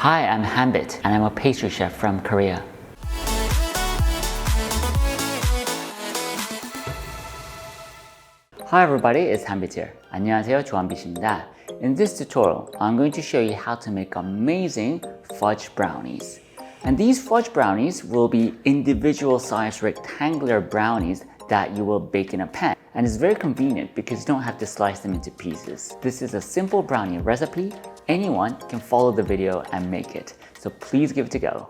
Hi, I'm Hanbit, and I'm a pastry chef from Korea. Hi everybody, it's Hanbit here. 안녕하세요, 조한빛입니다. In this tutorial, I'm going to show you how to make amazing fudge brownies. And these fudge brownies will be individual sized rectangular brownies that you will bake in a pan. And it's very convenient because you don't have to slice them into pieces. This is a simple brownie recipe. Anyone can follow the video and make it. So please give it a go.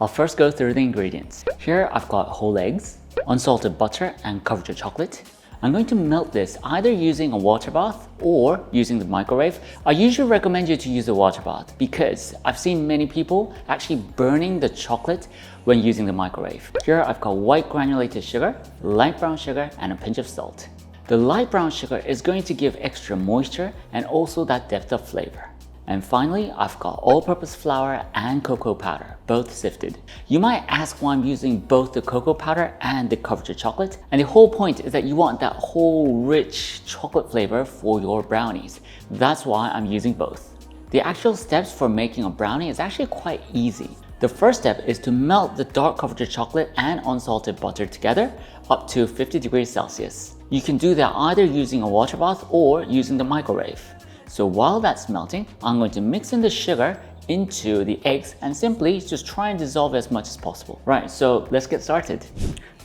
I'll first go through the ingredients. Here I've got whole eggs, unsalted butter, and Couverture chocolate. I'm going to melt this either using a water bath or using the microwave. I usually recommend you to use a water bath because I've seen many people actually burning the chocolate when using the microwave. Here I've got white granulated sugar, light brown sugar, and a pinch of salt. The light brown sugar is going to give extra moisture and also that depth of flavor. And finally, I've got all-purpose flour and cocoa powder, both sifted. You might ask why I'm using both the cocoa powder and the Couverture chocolate. And the whole point is that you want that whole rich chocolate flavor for your brownies. That's why I'm using both. The actual steps for making a brownie is actually quite easy. The first step is to melt the dark Couverture chocolate and unsalted butter together up to 50 degrees Celsius. You can do that either using a water bath or using the microwave. So while that's melting, I'm going to mix in the sugar into the eggs and simply just try and dissolve as much as possible. Right, so let's get started.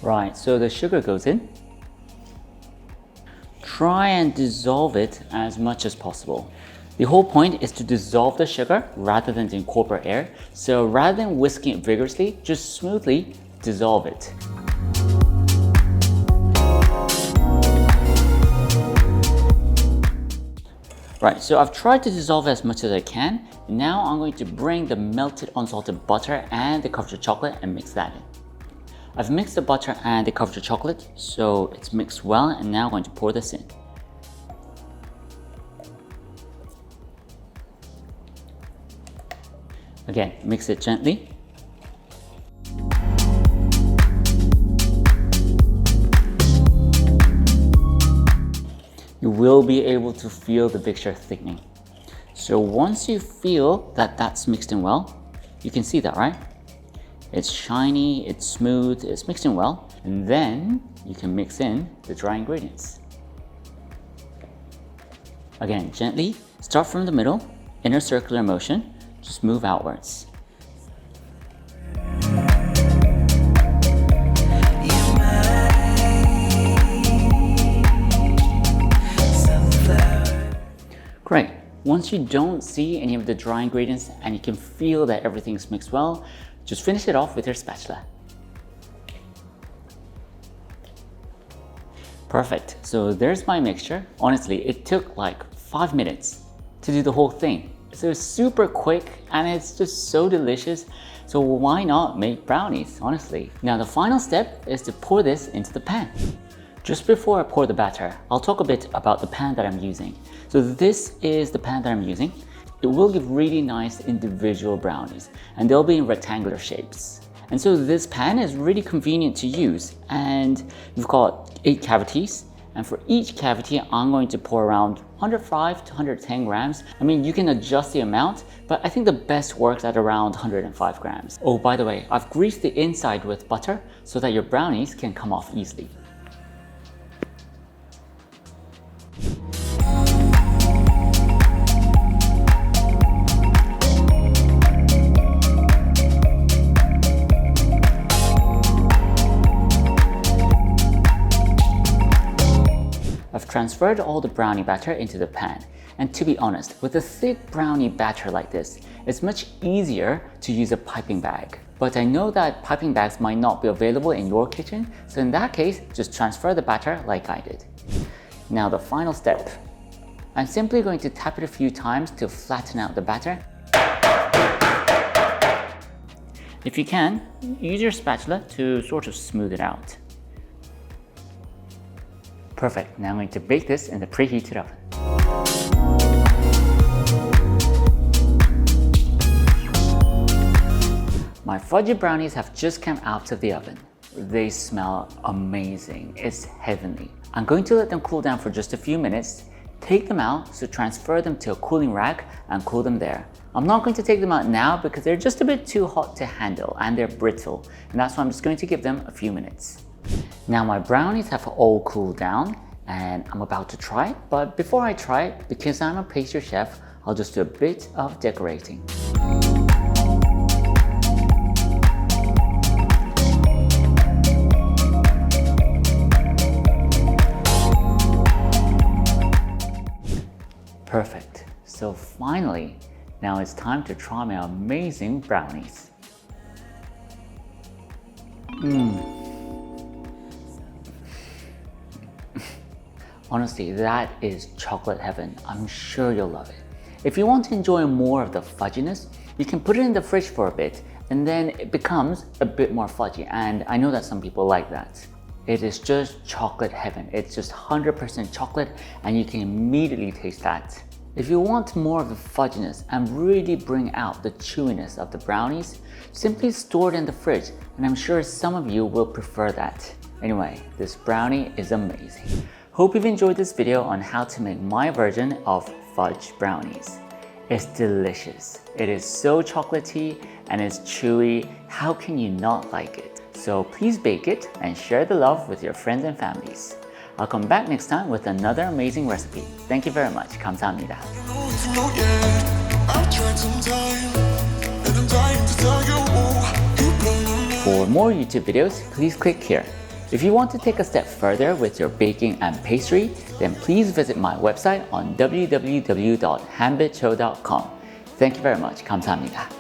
Right, so the sugar goes in. Try and dissolve it as much as possible. The whole point is to dissolve the sugar rather than to incorporate air. So rather than whisking it vigorously, just smoothly dissolve it. Right, so I've tried to dissolve as much as I can. Now I'm going to bring the melted unsalted butter and the Couverture chocolate and mix that in. I've mixed the butter and the Couverture chocolate, so it's mixed well, and now I'm going to pour this in. Again, mix it gently. You will be able to feel the mixture thickening. So once you feel that that's mixed in well, you can see that, right? It's shiny, it's smooth, it's mixed in well, and then you can mix in the dry ingredients. Again, gently, start from the middle, in a circular motion, just move outwards. Great. Once you don't see any of the dry ingredients and you can feel that everything's mixed well, just finish it off with your spatula. Perfect. So there's my mixture. Honestly, it took like 5 minutes to do the whole thing. So it's super quick and it's just so delicious. So why not make brownies, honestly? Now the final step is to pour this into the pan. Just before I pour the batter, I'll talk a bit about the pan that I'm using. So this is the pan that I'm using. It will give really nice individual brownies and they'll be in rectangular shapes. And so this pan is really convenient to use, and you've got 8 cavities. And for each cavity, I'm going to pour around 105 to 110 grams. I mean, you can adjust the amount, but I think the best works at around 105 grams. Oh, by the way, I've greased the inside with butter so that your brownies can come off easily. I've transferred all the brownie batter into the pan. And to be honest, with a thick brownie batter like this, it's much easier to use a piping bag. But I know that piping bags might not be available in your kitchen, so in that case, just transfer the batter like I did. Now the final step. I'm simply going to tap it a few times to flatten out the batter. If you can, use your spatula to sort of smooth it out. Perfect. Now I'm going to bake this in the preheated oven. My fudgy brownies have just come out of the oven. They smell amazing. It's heavenly. I'm going to let them cool down for just a few minutes, Take them out, so transfer them to a cooling rack and cool them there. I'm not going to take them out now because they're just a bit too hot to handle and they're brittle, and that's why I'm just going to give them a few minutes. Now my brownies have all cooled down and I'm about to try it, but before I try it, because I'm a pastry chef, I'll just do a bit of decorating. Perfect. So finally, now it's time to try my amazing brownies. Honestly, that is chocolate heaven. I'm sure you'll love it. If you want to enjoy more of the fudginess, you can put it in the fridge for a bit and then it becomes a bit more fudgy, and I know that some people like that. It is just chocolate heaven. It's just 100% chocolate and you can immediately taste that. If you want more of the fudginess and really bring out the chewiness of the brownies, simply store it in the fridge, and I'm sure some of you will prefer that. Anyway, this brownie is amazing. Hope you've enjoyed this video on how to make my version of fudge brownies. It's delicious. It is so chocolatey and it's chewy. How can you not like it? So please bake it and share the love with your friends and families. I'll come back next time with another amazing recipe. Thank you very much. 감사합니다. For more YouTube videos, please click here. If you want to take a step further with your baking and pastry, then please visit my website on www.hanbitcho.com. Thank you very much. 감사합니다.